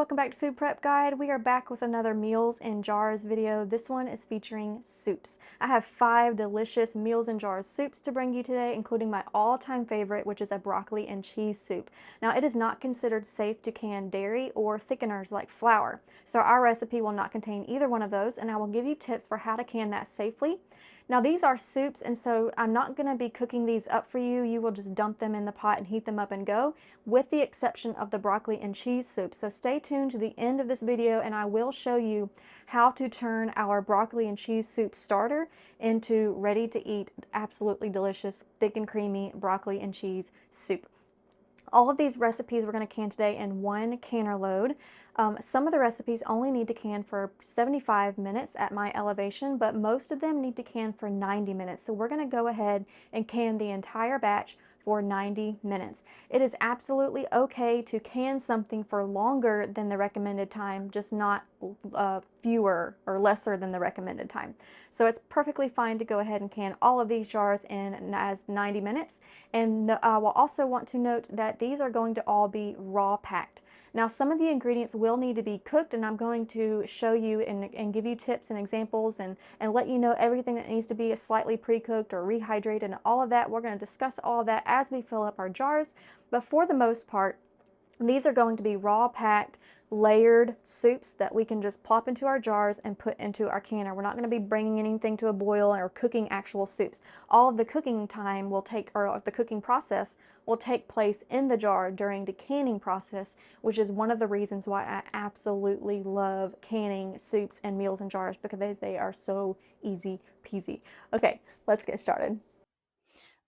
welcome back to Food Prep Guide. We are back with another Meals in Jars video. This one is featuring soups. I have 5 delicious Meals in Jars soups to bring you today, including my all-time favorite, which is a broccoli and cheese soup. Now, it is not considered safe to can dairy or thickeners like flour, so our recipe will not contain either one of those, and I will give you tips for how to can that safely. Now these are soups, and so I'm not going to be cooking these up for you. You will just dump them in the pot and heat them up and go, with the exception of the broccoli and cheese soup. So stay tuned to the end of this video and I will show you how to turn our broccoli and cheese soup starter into ready to eat, absolutely delicious, thick and creamy broccoli and cheese soup. All of these recipes we're going to can today in one canner load. Some of the recipes only need to can for 75 minutes at my elevation, but most of them need to can for 90 minutes. So we're going to go ahead and can the entire batch for 90 minutes. It is absolutely okay to can something for longer than the recommended time, just not fewer or lesser than the recommended time. So it's perfectly fine to go ahead and can all of these jars in as 90 minutes. And I will also want to note that these are going to all be raw packed. Now some of the ingredients will need to be cooked, and I'm going to show you and give you tips and examples and let you know everything that needs to be slightly pre-cooked or rehydrated and all of that. We're going to discuss all of that as we fill up our jars, but for the most part, these are going to be raw packed, layered soups that we can just plop into our jars and put into our canner. We're not going to be bringing anything to a boil or cooking actual soups. All of the cooking time will take, or the cooking process will take place in the jar during the canning process, which is one of the reasons why I absolutely love canning soups and meals in jars, because they are so easy peasy. Okay, let's get started.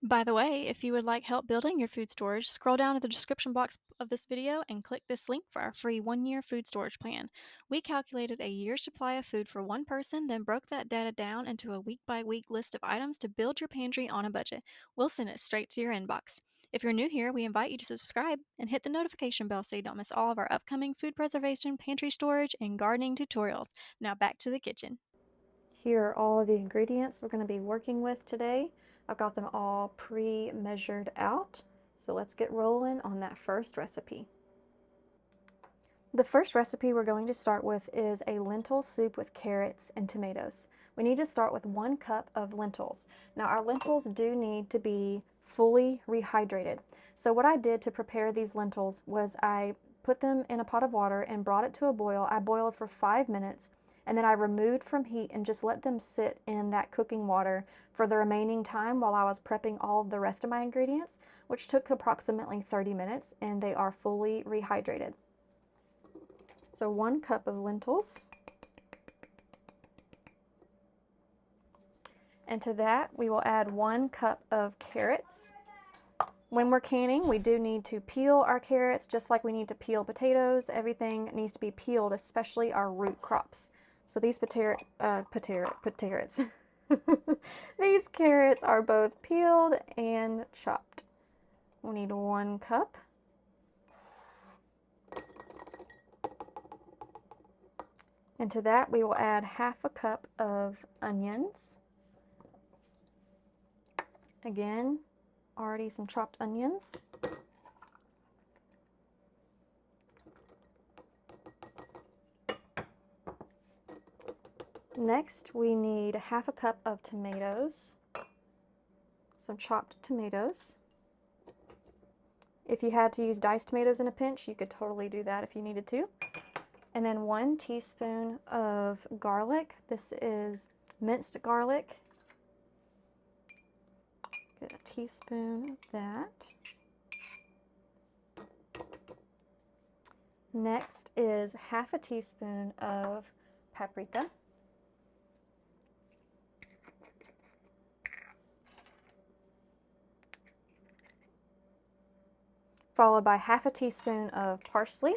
By the way, if you would like help building your food storage, scroll down to the description box of this video and click this link for our free 1-year food storage plan. We calculated a year's supply of food for one person, then broke that data down into a week-by-week list of items to build your pantry on a budget. We'll send it straight to your inbox. If you're new here, we invite you to subscribe and hit the notification bell so you don't miss all of our upcoming food preservation, pantry storage, and gardening tutorials. Now back to the kitchen. Here are all of the ingredients we're going to be working with today. I've got them all pre-measured out. So let's get rolling on that first recipe. The first recipe we're going to start with is a lentil soup with carrots and tomatoes. We need to start with 1 cup of lentils. Now our lentils do need to be fully rehydrated. So what I did to prepare these lentils was I put them in a pot of water and brought it to a boil. I boiled for 5 minutes, and then I removed from heat and just let them sit in that cooking water for the remaining time while I was prepping all of the rest of my ingredients, which took approximately 30 minutes, and they are fully rehydrated. So 1 cup of lentils. And to that, we will add 1 cup of carrots. When we're canning, we do need to peel our carrots just like we need to peel potatoes. Everything needs to be peeled, especially our root crops. So these these carrots are both peeled and chopped. We need 1 cup. And to that, we will add 1/2 cup of onions. Again, already some chopped onions. Next, we need 1/2 cup of tomatoes, some chopped tomatoes. If you had to use diced tomatoes in a pinch, you could totally do that if you needed to. And then 1 teaspoon of garlic. This is minced garlic. Get a teaspoon of that. Next is 1/2 teaspoon of paprika. Followed by 1/2 teaspoon of parsley.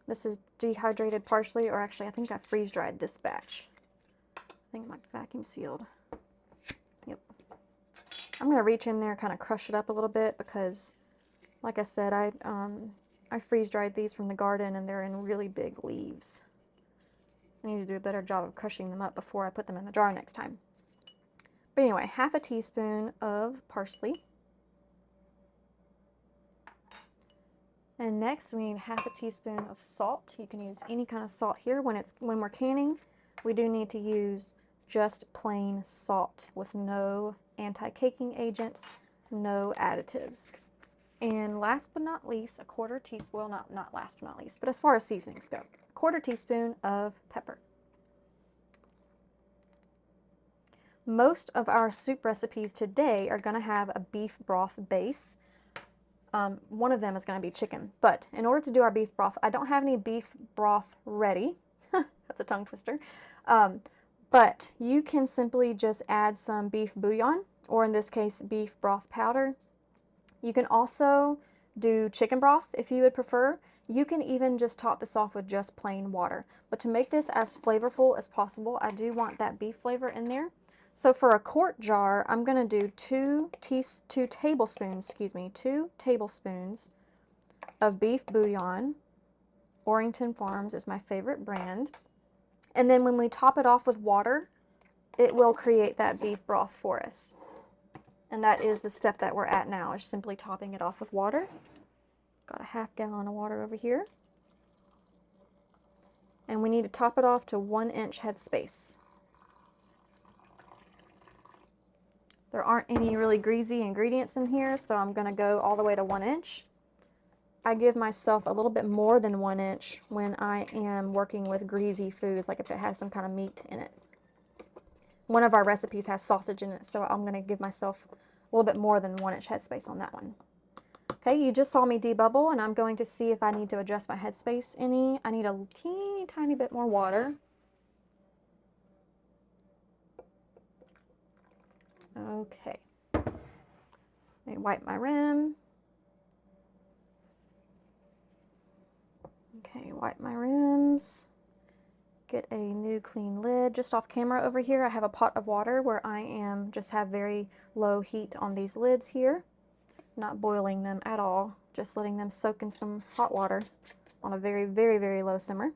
This is dehydrated parsley, or actually I think I freeze dried this batch. I think my vacuum sealed. Yep. I'm going to reach in there, kind of crush it up a little bit, because like I said, I freeze dried these from the garden and they're in really big leaves. I need to do a better job of crushing them up before I put them in the jar next time. But anyway, 1/2 teaspoon of parsley. And next we need half a teaspoon of salt. You can use any kind of salt here. When we're canning, we do need to use just plain salt with no anti-caking agents, no additives. And last but not least, a quarter teaspoon, well, not last but not least, but as far as seasonings go, a quarter teaspoon of pepper. Most of our soup recipes today are going to have a beef broth base. One of them is going to be chicken, but in order to do our beef broth, I don't have any beef broth ready. That's a tongue twister. But you can simply just add some beef bouillon, or in this case, beef broth powder. You can also do chicken broth if you would prefer. You can even just top this off with just plain water. But to make this as flavorful as possible, I do want that beef flavor in there. So for a quart jar, I'm going to do 2 tablespoons of beef bouillon. Orrington Farms is my favorite brand. And then when we top it off with water, it will create that beef broth for us. And that is the step that we're at now, is simply topping it off with water. Got a half gallon of water over here. And we need to top it off to 1-inch headspace. There aren't any really greasy ingredients in here, so I'm going to go all the way to 1 inch. I give myself a little bit more than 1 inch when I am working with greasy foods, like if it has some kind of meat in it. One of our recipes has sausage in it, so I'm going to give myself a little bit more than 1 inch headspace on that one. Okay, you just saw me debubble, and I'm going to see if I need to adjust my headspace any. I need a teeny tiny bit more water. Okay. Let me wipe my rim. Okay, wipe my rims. Get a new clean lid. Just off camera over here, I have a pot of water where I am just have very low heat on these lids here. Not boiling them at all, just letting them soak in some hot water on a very, very, very low simmer.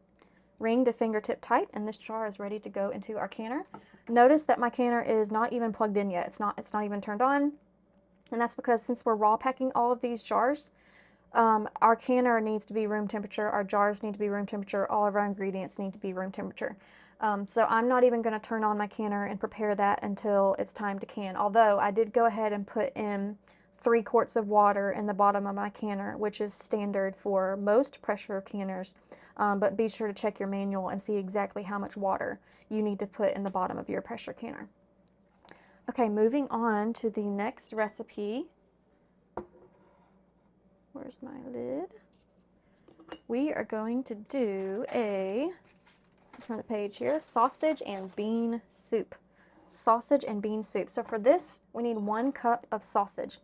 Ring to fingertip tight, and this jar is ready to go into our canner. Notice that my canner is not even plugged in yet. It's not even turned on, and that's because since we're raw packing all of these jars, our canner needs to be room temperature, our jars need to be room temperature, all of our ingredients need to be room temperature. So I'm not even going to turn on my canner and prepare that until it's time to can. Although I did go ahead and put in 3 quarts of water in the bottom of my canner, which is standard for most pressure canners. But be sure to check your manual and see exactly how much water you need to put in the bottom of your pressure canner. Okay, moving on to the next recipe. Where's my lid? We are going to do turn the page here, sausage and bean soup. Sausage and bean soup. So for this, we need 1 cup of sausage.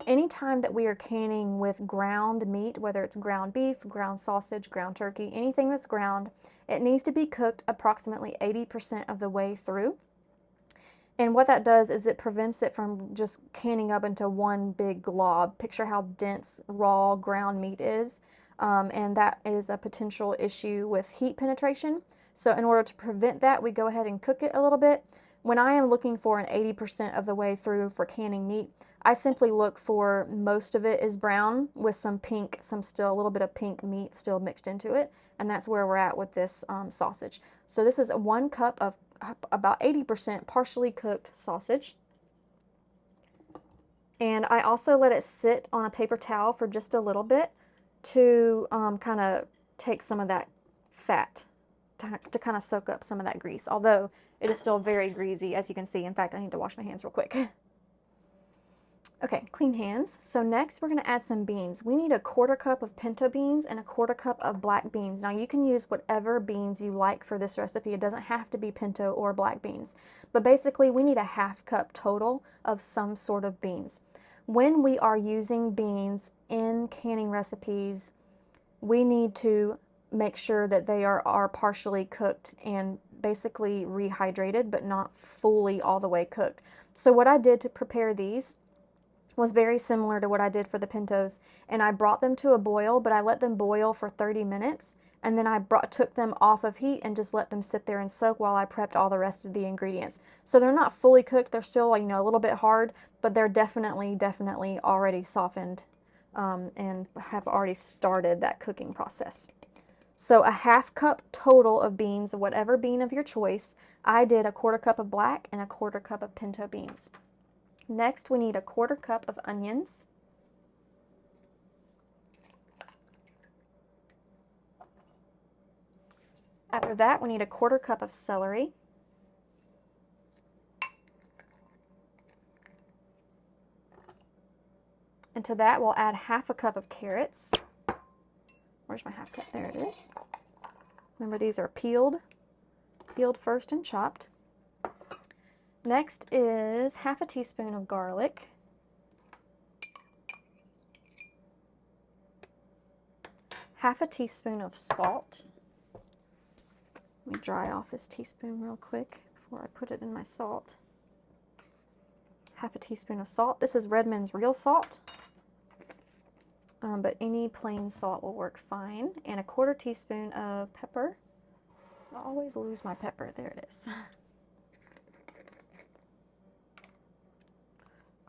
Anytime that we are canning with ground meat, whether it's ground beef, ground sausage, ground turkey, anything that's ground, it needs to be cooked approximately 80% of the way through. And what that does is it prevents it from just canning up into one big glob. Picture how dense raw ground meat is, and that is a potential issue with heat penetration. So in order to prevent that, we go ahead and cook it a little bit. When I am looking for an 80% of the way through for canning meat, I simply look for most of it is brown with some pink, a little bit of pink meat still mixed into it, and that's where we're at with this sausage. So this is 1 cup of about 80% partially cooked sausage. And I also let it sit on a paper towel for just a little bit to kind of take some of that fat, to kind of soak up some of that grease, although it is still very greasy, as you can see. In fact, I need to wash my hands real quick. Okay, clean hands. So next we're going to add some beans. We need a 1/4 cup of pinto beans and a 1/4 cup of black beans. Now you can use whatever beans you like for this recipe. It doesn't have to be pinto or black beans. But basically we need a 1/2 cup total of some sort of beans. When we are using beans in canning recipes, we need to make sure that they are partially cooked and basically rehydrated, but not fully all the way cooked. So what I did to prepare these was very similar to what I did for the pintos, and I brought them to a boil, but I let them boil for 30 minutes, and then I took them off of heat and just let them sit there and soak while I prepped all the rest of the ingredients. So they're not fully cooked, they're still, a little bit hard, but they're definitely already softened and have already started that cooking process. So a half cup total of beans, whatever bean of your choice. I did a 1/4 cup of black and a 1/4 cup of pinto beans. Next, we need a 1/4 cup of onions. After that, we need a 1/4 cup of celery. And to that, we'll add 1/2 cup of carrots. Where's my 1/2 cup? There it is. Remember, these are peeled first and chopped. Next is 1/2 teaspoon of garlic. 1/2 teaspoon of salt. Let me dry off this teaspoon real quick before I put it in my salt. 1/2 teaspoon of salt. This is Redmond's real salt, but any plain salt will work fine. And a 1/4 teaspoon of pepper. I always lose my pepper. There it is.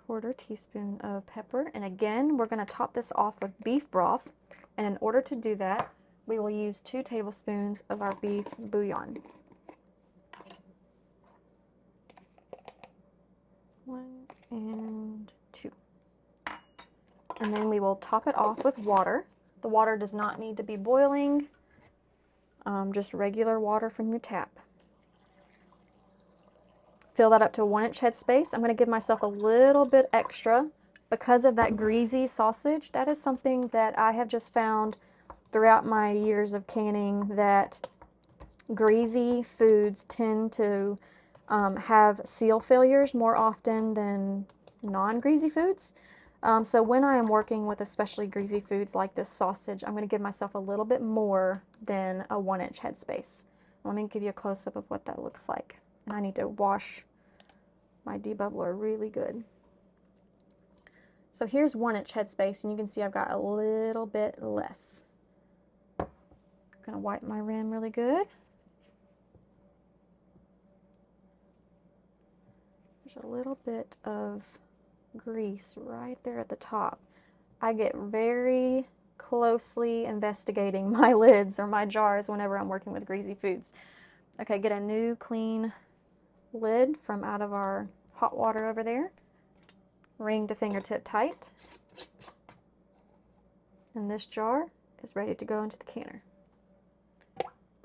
1/4 teaspoon of pepper. And again, we're going to top this off with beef broth. And in order to do that, we will use 2 tablespoons of our beef bouillon. 1 and 2. And then we will top it off with water. The water does not need to be boiling, just regular water from your tap. Fill that up to a 1-inch headspace. I'm going to give myself a little bit extra because of that greasy sausage. That is something that I have just found throughout my years of canning, that greasy foods tend to have seal failures more often than non-greasy foods. So when I am working with especially greasy foods like this sausage, I'm going to give myself a little bit more than a 1-inch headspace. Let me give you a close-up of what that looks like. And I need to wash my debubbler really good. So here's 1-inch headspace, and you can see I've got a little bit less. I'm going to wipe my rim really good. There's a little bit of grease right there at the top. I get very closely investigating my lids or my jars whenever I'm working with greasy foods. Okay, get a new clean lid from out of our hot water over there. Ring to fingertip tight. And this jar is ready to go into the canner.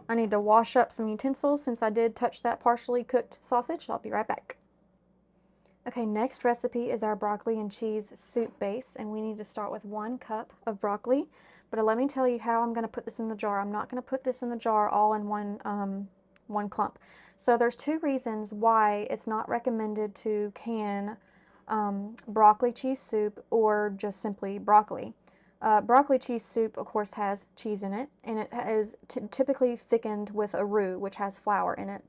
I need to wash up some utensils since I did touch that partially cooked sausage. I'll be right back. Okay, next recipe is our broccoli and cheese soup base, and we need to start with 1 cup of broccoli. But let me tell you how I'm going to put this in the jar. I'm not going to put this in the jar all in one clump. So there's 2 reasons why it's not recommended to can broccoli cheese soup or just simply broccoli. Broccoli cheese soup, of course, has cheese in it, and it is typically thickened with a roux, which has flour in it,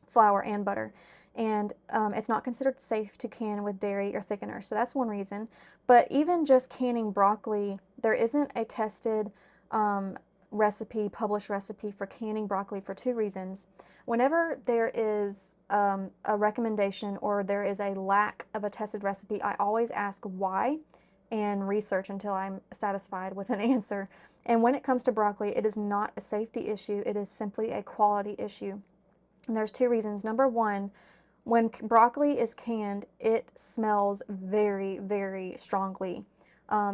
flour and butter. And it's not considered safe to can with dairy or thickener, so that's one reason. But even just canning broccoli, there isn't a tested published recipe for canning broccoli for 2 reasons. Whenever there is a recommendation or there is a lack of a tested recipe, I always ask why and research until I'm satisfied with an answer. And when it comes to broccoli, it is not a safety issue, it is simply a quality issue. And there's 2 reasons. Number 1, when broccoli is canned, it smells very, very strongly.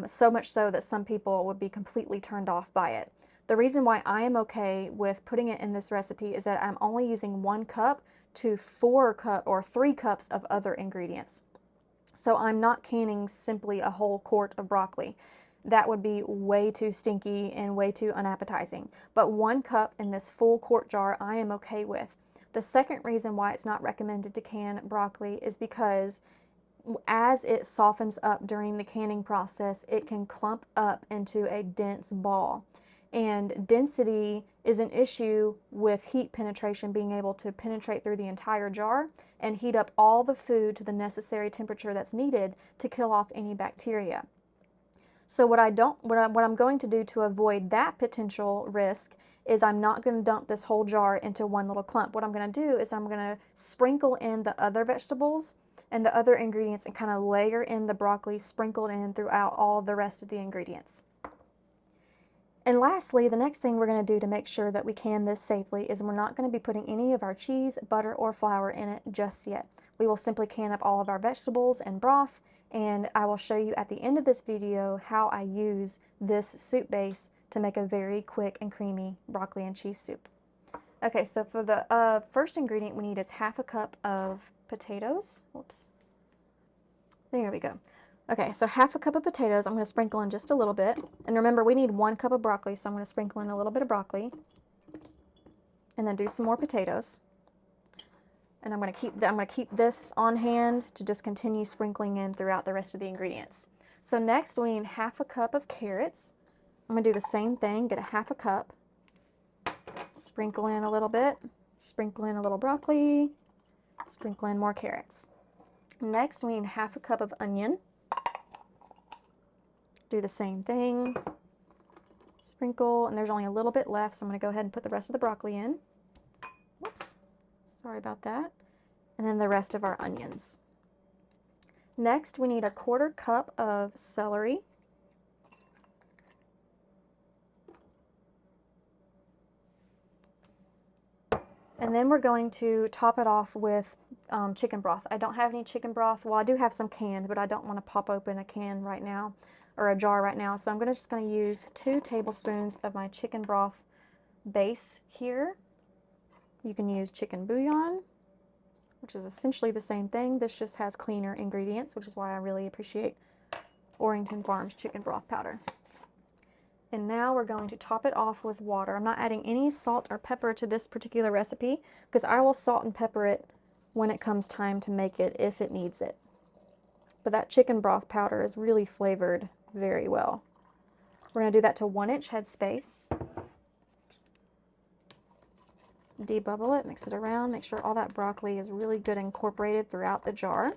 So much so that some people would be completely turned off by it. The reason why I am okay with putting it in this recipe is that I'm only using 1 cup to 4 cup or 3 cups of other ingredients. So I'm not canning simply a whole quart of broccoli. That would be way too stinky and way too unappetizing. But 1 cup in this full quart jar I am okay with. The second reason why it's not recommended to can broccoli is because as it softens up during the canning process, it can clump up into a dense ball. And density is an issue with heat penetration, being able to penetrate through the entire jar and heat up all the food to the necessary temperature that's needed to kill off any bacteria. So what I'm going to do to avoid that potential risk is I'm not going to dump this whole jar into one little clump. What I'm going to do is I'm going to sprinkle in the other vegetables and the other ingredients and kind of layer in the broccoli sprinkled in throughout all the rest of the ingredients. And lastly, the next thing we're going to do to make sure that we can this safely is we're not going to be putting any of our cheese, butter, or flour in it just yet. We will simply can up all of our vegetables and broth, and I will show you at the end of this video how I use this soup base to make a very quick and creamy broccoli and cheese soup. Okay, so for the first ingredient we need is half a cup of potatoes. Whoops. There we go. Okay, so half a cup of potatoes. I'm going to sprinkle in just a little bit. And remember, we need 1 cup of broccoli, so I'm going to sprinkle in a little bit of broccoli. And then do some more potatoes. And I'm going to keep this on hand to just continue sprinkling in throughout the rest of the ingredients. So next we need half a cup of carrots. I'm going to do the same thing, get a half a cup. Sprinkle in a little bit. Sprinkle in a little broccoli. Sprinkle in more carrots. Next we need half a cup of onion. Do the same thing, sprinkle, and there's only a little bit left, so I'm going to go ahead and put the rest of the broccoli in. Whoops, sorry about that. And then the rest of our onions. Next, we need a 1/4 cup of celery. And then we're going to top it off with chicken broth. I don't have any chicken broth. Well, I do have some canned, but I don't want to pop open a can right now, or a jar right now. So I'm just going to use 2 tablespoons of my chicken broth base here. You can use chicken bouillon, which is essentially the same thing. This just has cleaner ingredients, which is why I really appreciate Orrington Farms chicken broth powder. And now we're going to top it off with water. I'm not adding any salt or pepper to this particular recipe because I will salt and pepper it when it comes time to make it if it needs it. But that chicken broth powder is really flavored very well. We're going to do that to 1-inch head space. Debubble it, mix it around, make sure all that broccoli is really good incorporated throughout the jar.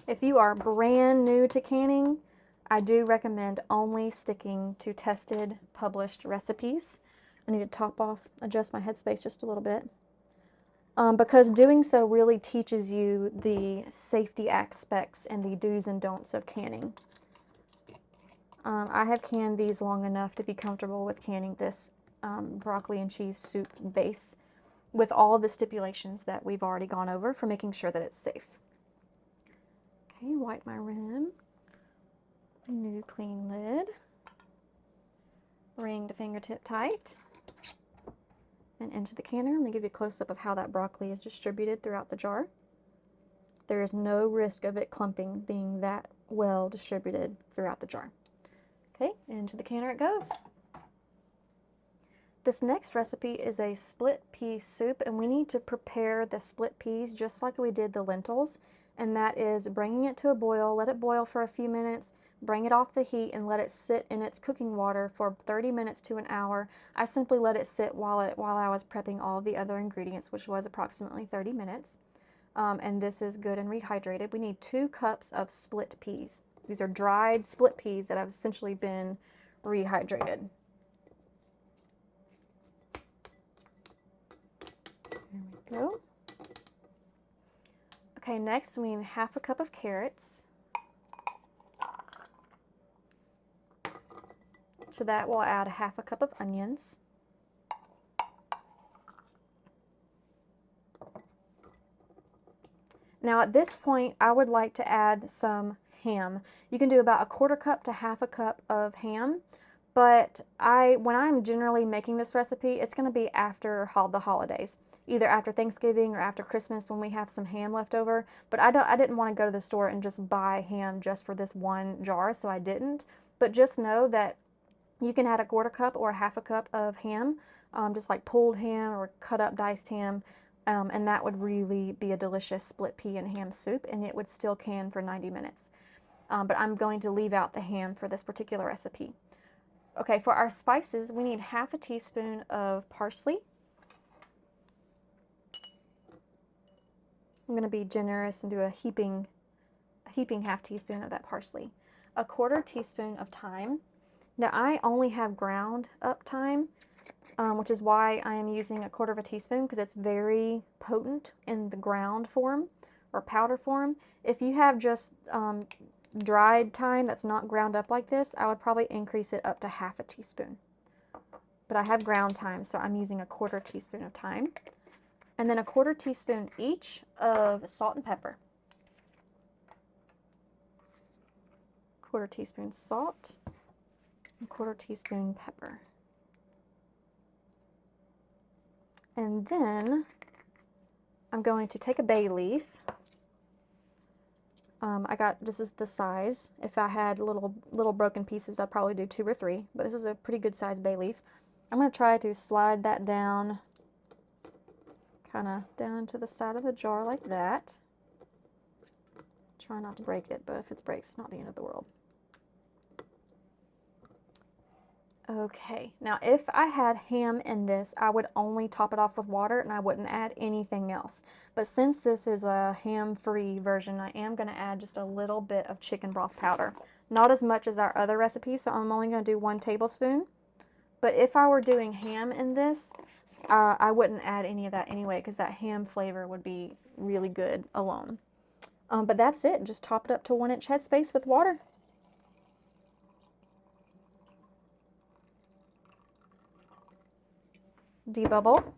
If you are brand new to canning, I do recommend only sticking to tested, published recipes. I need to adjust my headspace just a little bit. Because doing so really teaches you the safety aspects and the do's and don'ts of canning. I have canned these long enough to be comfortable with canning this broccoli and cheese soup base with all the stipulations that we've already gone over for making sure that it's safe. Okay, wipe my rim. New clean lid. Ring to fingertip tight. And into the canner. Let me give you a close-up of how that broccoli is distributed throughout the jar. There is no risk of it clumping, being that well distributed throughout the jar. Okay, into the canner it goes. This next recipe is a split pea soup, and we need to prepare the split peas just like we did the lentils, and that is bringing it to a boil, let it boil for a few minutes, bring it off the heat and let it sit in its cooking water for 30 minutes to an hour. I simply let it sit while I was prepping all of the other ingredients, which was approximately 30 minutes. And this is good and rehydrated. We need 2 cups of split peas. These are dried split peas that have essentially been rehydrated. There we go. Okay, next we need half a cup of carrots. To that we'll add half a cup of onions. Now at this point I would like to add some ham. You can do about a 1/4 cup to half a cup of ham, but when I'm generally making this recipe, it's going to be after the holidays, either after Thanksgiving or after Christmas when we have some ham left over. But I didn't want to go to the store and just buy ham just for this one jar, so I didn't. But just know that you can add a 1/4 cup or half a cup of ham, just like pulled ham or cut up diced ham. And that would really be a delicious split pea and ham soup, and it would still can for 90 minutes. But I'm going to leave out the ham for this particular recipe. Okay, for our spices, we need half a teaspoon of parsley, I'm going to be generous and do a heaping half teaspoon of that parsley. A 1/4 teaspoon of thyme. Now I only have ground up thyme, which is why I am using a 1/4 teaspoon, because it's very potent in the ground form or powder form. If you have just dried thyme that's not ground up like this, I would probably increase it up to 1/2 teaspoon. But I have ground thyme, so I'm using a 1/4 teaspoon of thyme. And then a 1/4 teaspoon each of salt and pepper. 1/4 teaspoon salt, and 1/4 teaspoon pepper. And then I'm going to take a bay leaf. This is the size. If I had little broken pieces, I'd probably do 2 or 3, but this is a pretty good size bay leaf. I'm going to try to slide that down, kind of down to the side of the jar like that. Try not to break it, but if it breaks, it's not the end of the world. Okay, now if I had ham in this, I would only top it off with water and I wouldn't add anything else. But since this is a ham-free version, I am going to add just a little bit of chicken broth powder. Not as much as our other recipes, so I'm only going to do 1 tablespoon. But if I were doing ham in this, I wouldn't add any of that anyway, because that ham flavor would be really good alone. But that's it. Just top it up to 1-inch headspace with water. Debubble.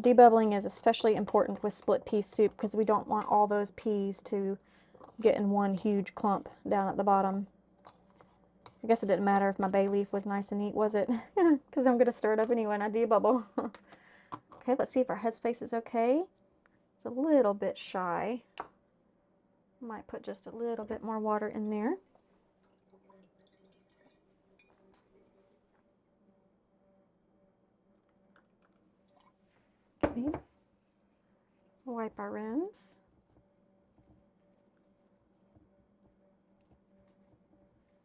Debubbling is especially important with split pea soup because we don't want all those peas to get in one huge clump down at the bottom. I guess it didn't matter if my bay leaf was nice and neat, was it? Because I'm going to stir it up anyway and I debubble. Okay, let's see if our headspace is okay. It's a little bit shy. Might put just a little bit more water in there. Okay. Wipe our rims.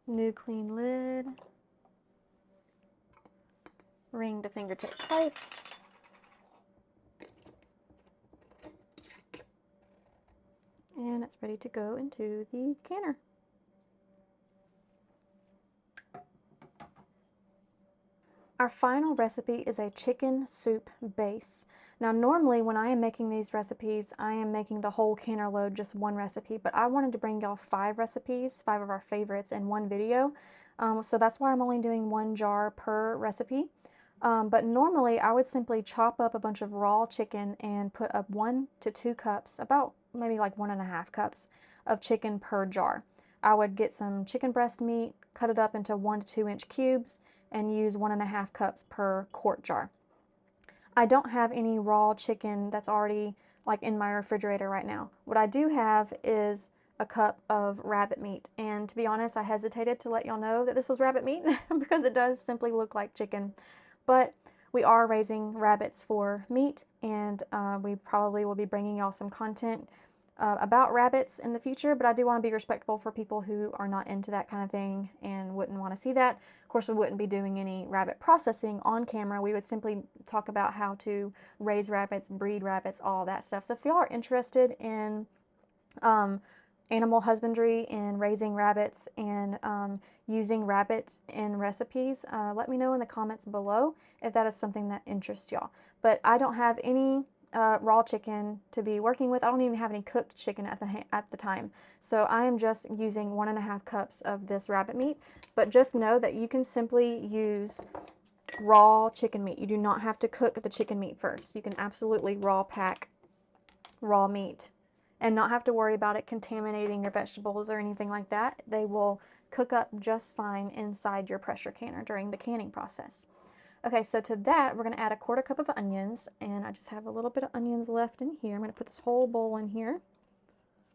New clean lid. Ring to fingertip tight. And it's ready to go into the canner. Our final recipe is a chicken soup base. Now normally when I am making these recipes, I am making the whole canner load just 1 recipe, but I wanted to bring y'all 5 recipes, 5 of our favorites in 1 video. So that's why I'm only doing 1 jar per recipe. But normally I would simply chop up a bunch of raw chicken and put up 1 to 2 cups, about maybe like 1.5 cups of chicken per jar. I would get some chicken breast meat, cut it up into 1 to 2 inch cubes, and use 1.5 cups per quart jar. I don't have any raw chicken that's already like in my refrigerator right now. What I do have is a cup of rabbit meat, and to be honest, I hesitated to let y'all know that this was rabbit meat because it does simply look like chicken. But we are raising rabbits for meat, and we probably will be bringing y'all some content about rabbits in the future, but I do want to be respectful for people who are not into that kind of thing and wouldn't want to see that. Of course, we wouldn't be doing any rabbit processing on camera. We would simply talk about how to raise rabbits, breed rabbits, all that stuff. So if y'all are interested in animal husbandry and raising rabbits and using rabbit in recipes, let me know in the comments below if that is something that interests y'all. But I don't have any raw chicken to be working with. I don't even have any cooked chicken at the time. So I am just using 1.5 cups of this rabbit meat. But just know that you can simply use raw chicken meat. You do not have to cook the chicken meat first. You can absolutely raw pack raw meat and not have to worry about it contaminating your vegetables or anything like that. They will cook up just fine inside your pressure canner during the canning process. Okay, so to that, we're going to add a 1/4 cup of onions, and I just have a little bit of onions left in here. I'm going to put this whole bowl in here,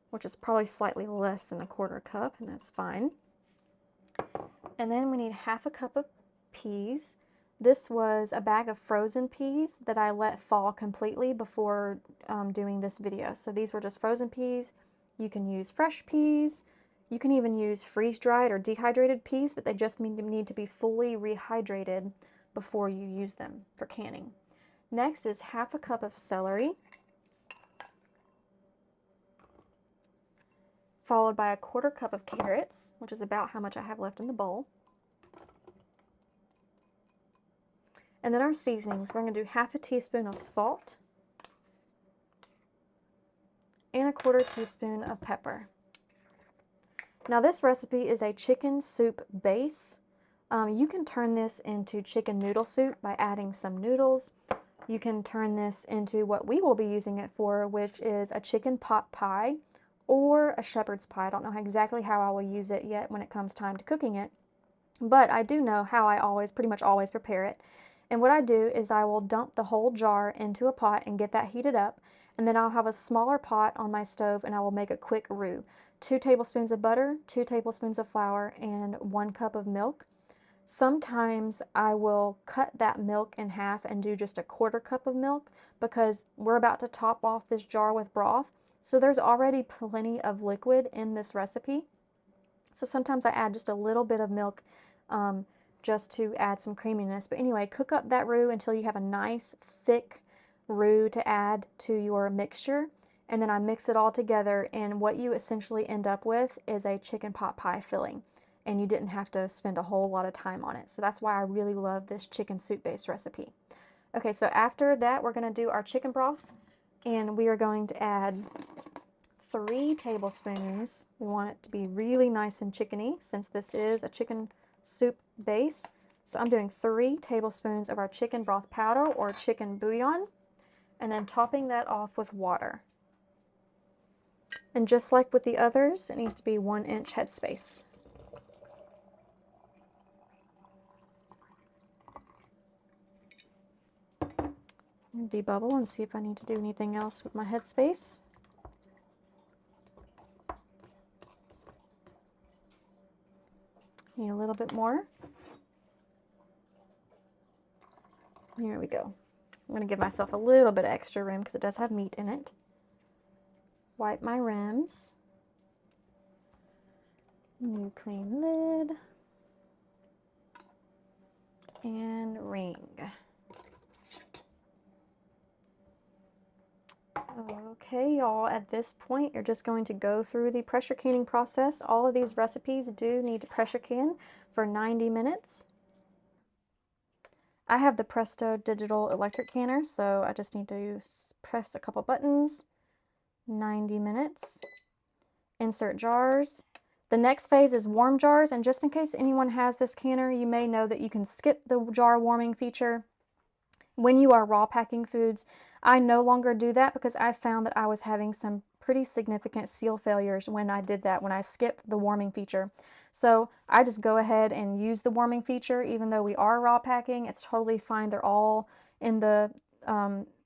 which is probably slightly less than a 1/4 cup, and that's fine. And then we need 1/2 cup of peas. This was a bag of frozen peas that I let fall completely before doing this video. So these were just frozen peas. You can use fresh peas. You can even use freeze-dried or dehydrated peas, but they just need to be fully rehydrated before you use them for canning. Next is half a cup of celery, followed by a 1/4 cup of carrots, which is about how much I have left in the bowl. And then our seasonings, we're going to do half a teaspoon of salt and a 1/4 teaspoon of pepper. Now this recipe is a chicken soup base. You can turn this into chicken noodle soup by adding some noodles. You can turn this into what we will be using it for, which is a chicken pot pie or a shepherd's pie. I don't know exactly how I will use it yet when it comes time to cooking it, but I do know how I pretty much always prepare it. And what I do is I will dump the whole jar into a pot and get that heated up, and then I'll have a smaller pot on my stove and I will make a quick roux. 2 tablespoons of butter, 2 tablespoons of flour, and 1 cup of milk. Sometimes I will cut that milk in half and do just a 1/4 cup of milk because we're about to top off this jar with broth. So there's already plenty of liquid in this recipe. So sometimes I add just a little bit of milk just to add some creaminess. But anyway, cook up that roux until you have a nice thick roux to add to your mixture. And then I mix it all together, and what you essentially end up with is a chicken pot pie filling. And you didn't have to spend a whole lot of time on it. So that's why I really love this chicken soup based recipe. Okay, so after that, we're going to do our chicken broth, and we are going to add 3 tablespoons. We want it to be really nice and chickeny since this is a chicken soup base. So I'm doing 3 tablespoons of our chicken broth powder or chicken bouillon, and then topping that off with water. And just like with the others, it needs to be 1-inch headspace. Debubble and see if I need to do anything else with my headspace. Need a little bit more. Here we go. I'm going to give myself a little bit of extra room because it does have meat in it. Wipe my rims. New clean lid. And ring. Okay, y'all, at this point, you're just going to go through the pressure canning process. All of these recipes do need to pressure can for 90 minutes. I have the Presto digital electric canner, so I just need to press a couple buttons. 90 minutes. Insert jars. The next phase is warm jars, and just in case anyone has this canner, you may know that you can skip the jar warming feature when you are raw packing foods. I no longer do that because I found that I was having some pretty significant seal failures when I did that, when I skipped the warming feature. So I just go ahead and use the warming feature even though we are raw packing. It's totally fine. They're all in the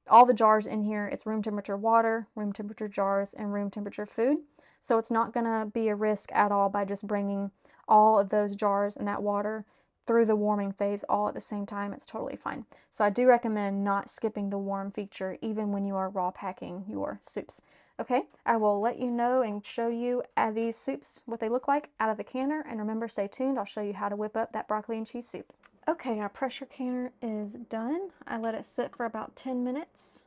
all the jars in here. It's room temperature water, room temperature jars, and room temperature food. So it's not going to be a risk at all by just bringing all of those jars and that water through the warming phase all at the same time. It's totally fine. So I do recommend not skipping the warm feature even when you are raw packing your soups. Okay, I will let you know and show you these soups, what they look like out of the canner. And remember, stay tuned. I'll show you how to whip up that broccoli and cheese soup. Okay, our pressure canner is done. I let it sit for about 10 minutes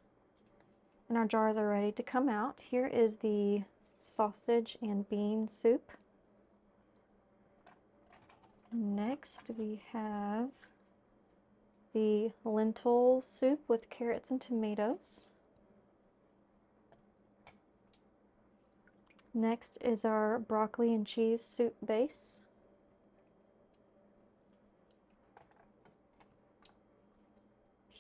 and our jars are ready to come out. Here is the sausage and bean soup. Next we have the lentil soup with carrots and tomatoes. Next is our broccoli and cheese soup base.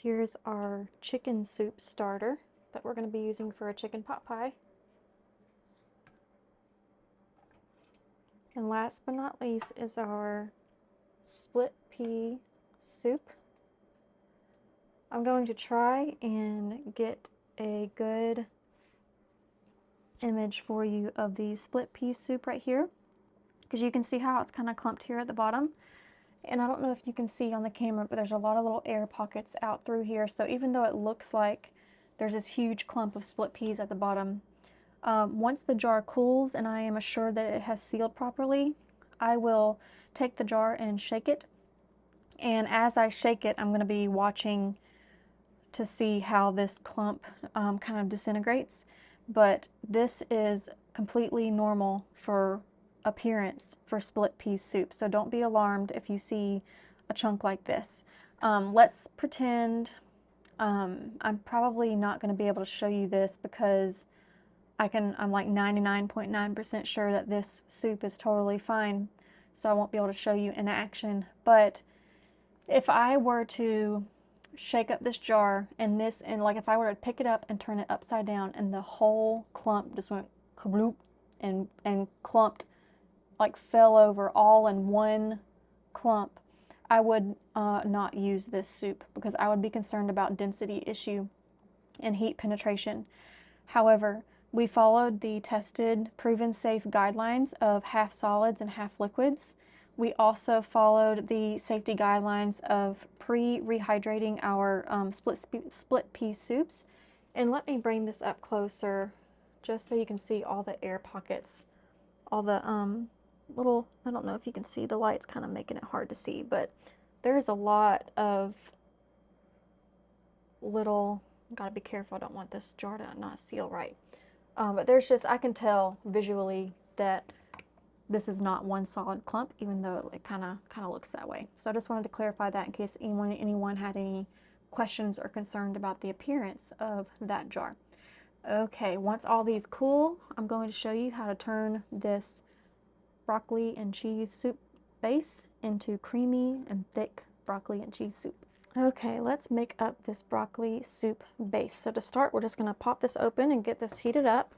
Here's our chicken soup starter that we're going to be using for a chicken pot pie. And last but not least is our split pea soup. I'm going to try and get a good image for you of the split pea soup right here, because you can see how it's kind of clumped here at the bottom. And I don't know if you can see on the camera, but there's a lot of little air pockets out through here. So even though it looks like there's this huge clump of split peas at the bottom, once the jar cools and I am assured that it has sealed properly, I will take the jar and shake it. And as I shake it, I'm going to be watching to see how this clump kind of disintegrates, but this is completely normal for appearance for split pea soup. So don't be alarmed if you see a chunk like this. Let's pretend, I'm probably not going to be able to show you this because I'm like 99.9% sure that this soup is totally fine, so I won't be able to show you in action. But if I were to shake up this jar and like if I were to pick it up and turn it upside down and the whole clump just went kabloop and clumped, like fell over all in one clump, I would not use this soup because I would be concerned about density issue and heat penetration. However, we followed the tested, proven safe guidelines of half solids and half liquids. We also followed the safety guidelines of pre-rehydrating our split pea soups. And let me bring this up closer just so you can see all the air pockets, all the little, I don't know if you can see, the light's kind of making it hard to see, but there's a lot of little, gotta be careful, I don't want this jar to not seal right. But there's just, I can tell visually that this is not one solid clump, even though it kind of looks that way. So I just wanted to clarify that in case anyone had any questions or concerned about the appearance of that jar. Okay, once all these cool, I'm going to show you how to turn this broccoli and cheese soup base into creamy and thick broccoli and cheese soup. Okay, let's make up this broccoli soup base. So to start, we're just going to pop this open and get this heated up.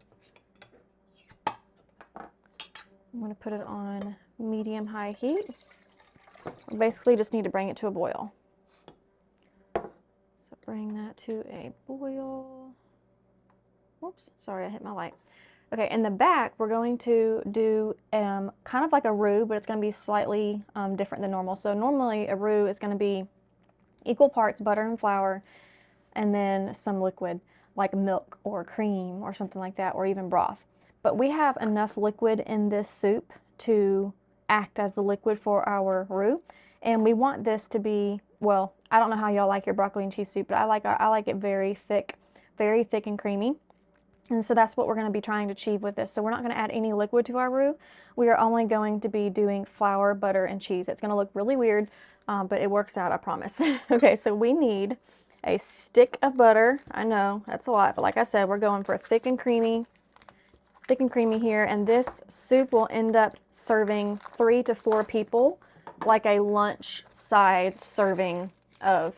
I'm going to put it on medium-high heat. We basically just need to bring it to a boil. So bring that to a boil. Whoops, sorry, I hit my light. Okay, in the back, we're going to do kind of like a roux, but it's going to be slightly different than normal. So normally a roux is going to be equal parts butter and flour, and then some liquid like milk or cream or something like that, or even broth. But we have enough liquid in this soup to act as the liquid for our roux, and we want this to be, well, I don't know how y'all like your broccoli and cheese soup, but I like it very thick and creamy. And so that's what we're going to be trying to achieve with this. So we're not going to add any liquid to our roux. We are only going to be doing flour, butter, and cheese. It's going to look really weird, but it works out, I promise. Okay, so we need a stick of butter. I know, that's a lot, but like I said, we're going for thick and creamy here. And this soup will end up serving 3 to 4 people, like a lunch size serving of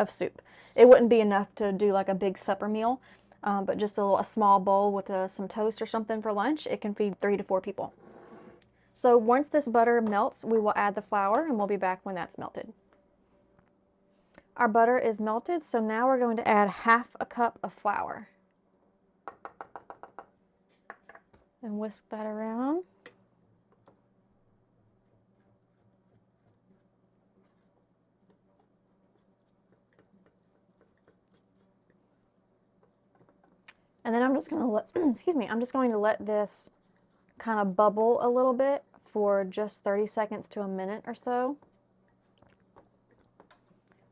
soup. It wouldn't be enough to do like a big supper meal. But just a small bowl with some toast or something for lunch, it can feed 3 to 4 people. So once this butter melts, we will add the flour, and we'll be back when that's melted. Our butter is melted, so now we're going to add half a cup of flour. And whisk that around. And then I'm just going to let, I'm just going to let this kind of bubble a little bit for just 30 seconds to a minute or so.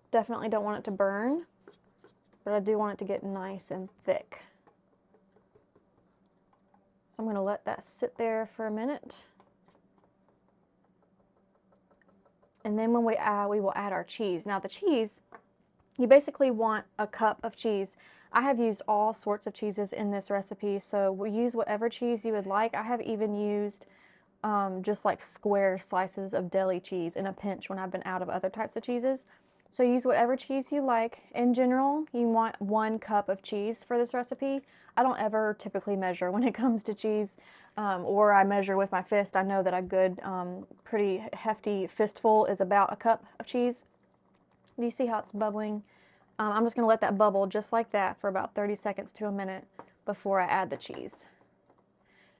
Definitely don't want it to burn, but I do want it to get nice and thick. So I'm going to let that sit there for a minute. And then when we will add our cheese. Now the cheese, you basically want a cup of cheese. I have used all sorts of cheeses in this recipe, so we use whatever cheese you would like. I have even used just like square slices of deli cheese in a pinch when I've been out of other types of cheeses. So use whatever cheese you like. In general, you want 1 cup of cheese for this recipe. I don't ever typically measure when it comes to cheese, or I measure with my fist. I know that a good, pretty hefty fistful is about a cup of cheese. Do you see how it's bubbling? I'm just going to let that bubble just like that for about 30 seconds to a minute before I add the cheese.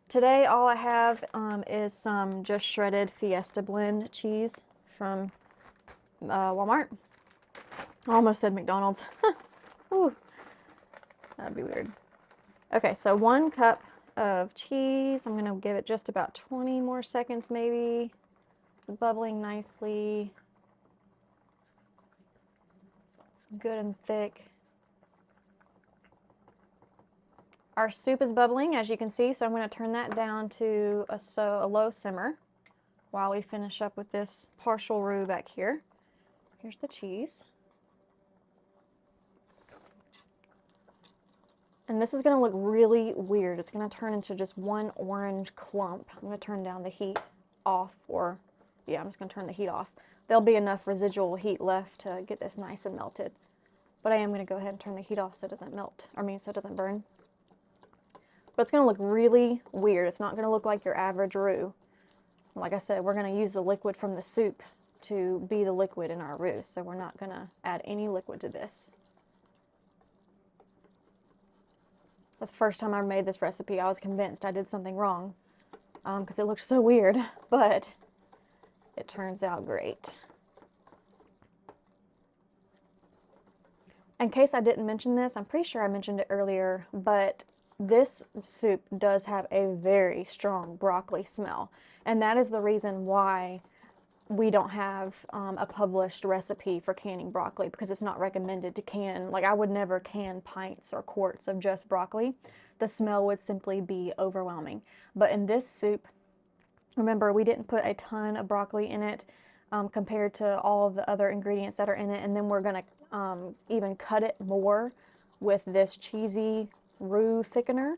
Today all I have is some just shredded Fiesta blend cheese from Walmart. I almost said McDonald's. Ooh, that'd be weird. Okay, so 1 cup of cheese. I'm going to give it just about 20 more seconds maybe. Bubbling nicely. It's good and thick. Our soup is bubbling, as you can see, so I'm going to turn that down to a low simmer while we finish up with this partial roux back here. Here's the cheese. And this is going to look really weird. It's going to turn into just one orange clump. I'm going to turn down the heat off, or yeah, I'm just going to turn the heat off. There'll be enough residual heat left to get this nice and melted. But I am going to go ahead and turn the heat off so it doesn't melt, so it doesn't burn. But it's going to look really weird. It's not going to look like your average roux. Like I said, we're going to use the liquid from the soup to be the liquid in our roux, so we're not going to add any liquid to this. The first time I made this recipe, I was convinced I did something wrong because it looked so weird, but it turns out great. In case I didn't mention this, I'm pretty sure I mentioned it earlier, but this soup does have a very strong broccoli smell, and that is the reason why we don't have a published recipe for canning broccoli, because it's not recommended to can. Like, I would never can pints or quarts of just broccoli. The smell would simply be overwhelming. But in this soup, remember, we didn't put a ton of broccoli in it compared to all of the other ingredients that are in it, and then we're going to even cut it more with this cheesy roux thickener,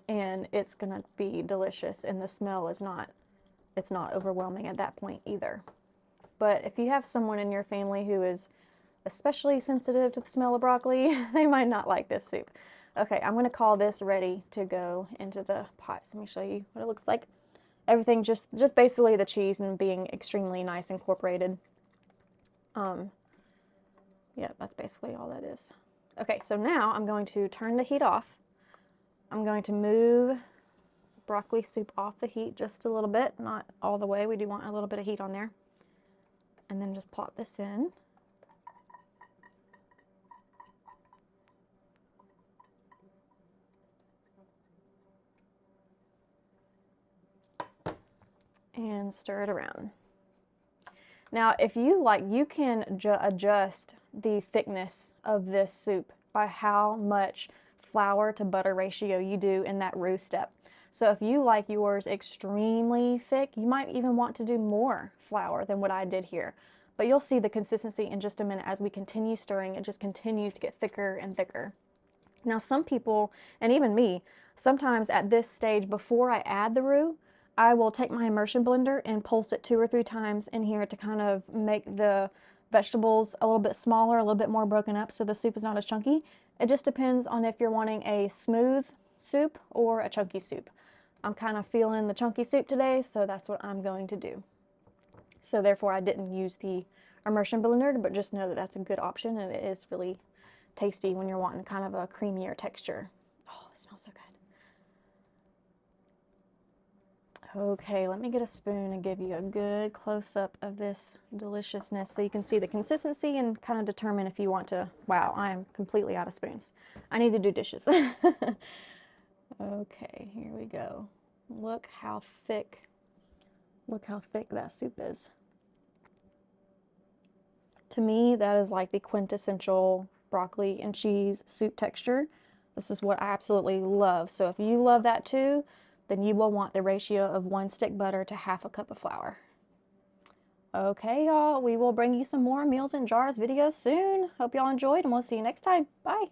and it's going to be delicious, and the smell is not overwhelming at that point either. But if you have someone in your family who is especially sensitive to the smell of broccoli, they might not like this soup. Okay, I'm going to call this ready to go into the pot. So let me show you what it looks like. Everything just basically the cheese and being extremely nice incorporated. Yeah, that's basically all that is. Okay, so now I'm going to turn the heat off. I'm going to move broccoli soup off the heat just a little bit, not all the way. We do want a little bit of heat on there. And then just plop this in. And stir it around. Now, if you like, you can adjust the thickness of this soup by how much flour to butter ratio you do in that roux step. So if you like yours extremely thick, you might even want to do more flour than what I did here. But you'll see the consistency in just a minute. As we continue stirring, it just continues to get thicker and thicker. Now, some people, and even me, sometimes at this stage, before I add the roux, I will take my immersion blender and pulse it 2 or 3 times in here to kind of make the vegetables a little bit smaller, a little bit more broken up, so the soup is not as chunky. It just depends on if you're wanting a smooth soup or a chunky soup. I'm kind of feeling the chunky soup today, so that's what I'm going to do. So therefore, I didn't use the immersion blender, but just know that that's a good option, and it is really tasty when you're wanting kind of a creamier texture. Oh, it smells so good. Okay, let me get a spoon and give you a good close-up of this deliciousness so you can see the consistency and kind of determine if you want to. Wow, I am completely out of spoons. I need to do dishes. Okay, here we go. Look how thick that soup is. To me, that is like the quintessential broccoli and cheese soup texture. This is what I absolutely love. So if you love that too, then you will want the ratio of 1 stick butter to ½ a cup of flour. Okay, y'all, we will bring you some more Meals in Jars videos soon. Hope y'all enjoyed, and we'll see you next time. Bye.